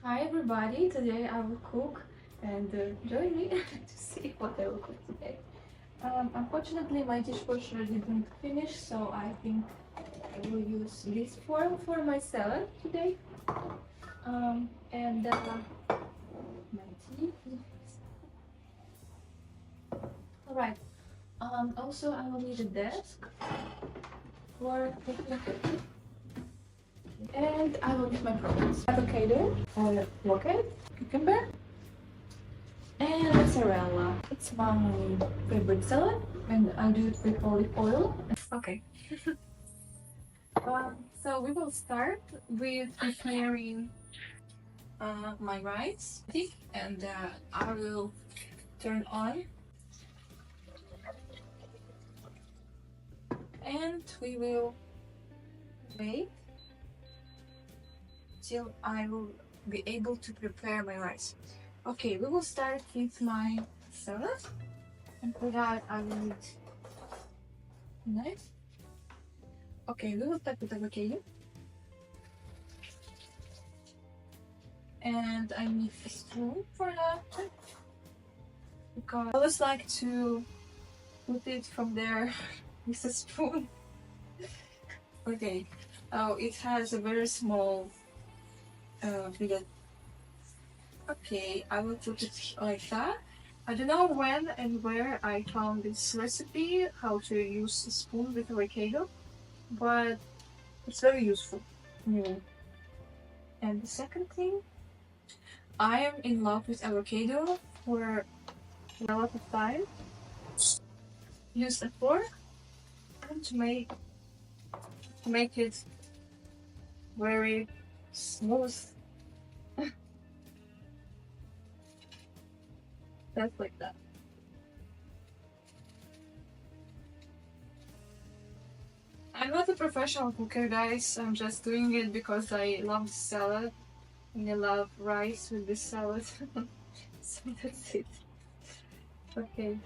Hi everybody, today I will cook and join me to see what I will cook today. Unfortunately my dishwasher didn't finish, so I think I will use this form for my salad today. And my tea. Alright, also I will need a desk for cooking. And I will use my products. Avocado, rocket, cucumber, and mozzarella. It's my favorite salad, and I do it with olive oil. Okay. So we will start with preparing my rice, and I will turn on, and we will wait till I will be able to prepare my rice. Okay, we will start with my salad, and for that I will need a knife. Okay, we will start with avocado. And I need a spoon for that, because I always like to put it from there with a spoon. Okay, oh, it has a very small fillet. Okay, I will put it like that. I don't know when and where I found this recipe, how to use a spoon with avocado, but it's very useful. And the second thing, I am in love with avocado for a lot of time. Use a fork and to make it very smooth. Just like that. I'm not a professional cooker, guys. I'm just doing it because I love salad and I love rice with this salad. So that's it. Okay,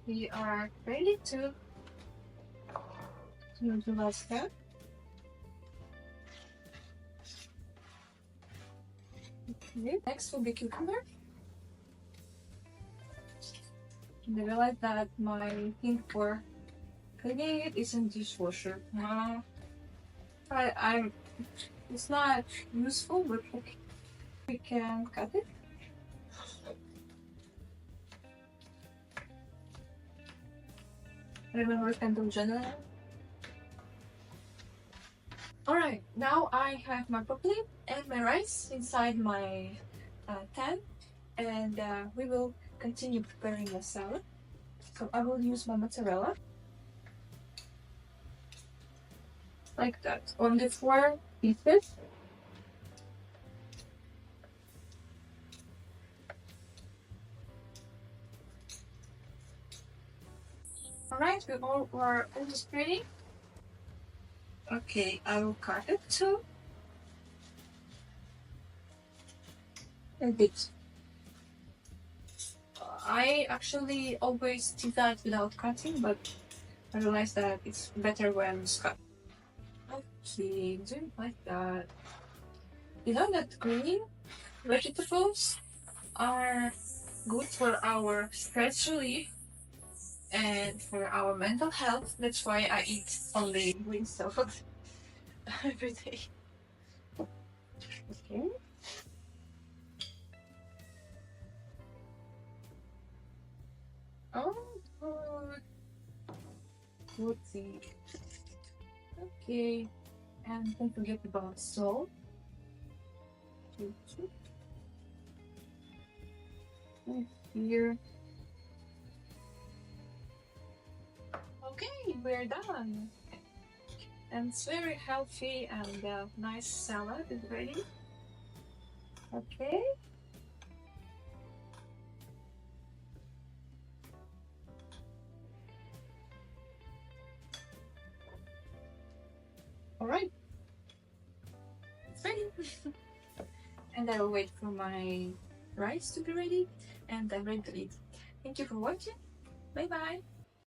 we are ready to do the last step. Okay. Next will be cucumber. And I realized that my thing for cleaning it isn't dishwasher. It's not useful, but okay, we can cut it. Remember, kind of general. Alright, now I have my broccoli and my rice inside my pan, and we will continue preparing the salad. So I will use my mozzarella like that on the 4 pieces. Alright, we're almost ready. Okay, I will cut it too. A bit. I actually always do that without cutting, but I realized that it's better when it's cut. Okay, doing like that. You know that green vegetables are good for our stress relief and for our mental health. That's why I eat only green salad every day. Okay. Oh, good. Let's see. Okay. And don't forget about salt. And here. Okay, we're done. And it's very healthy and nice salad is ready. Okay. Alright. It's ready. And I will wait for my rice to be ready, and I'm ready to eat. Thank you for watching. Bye bye.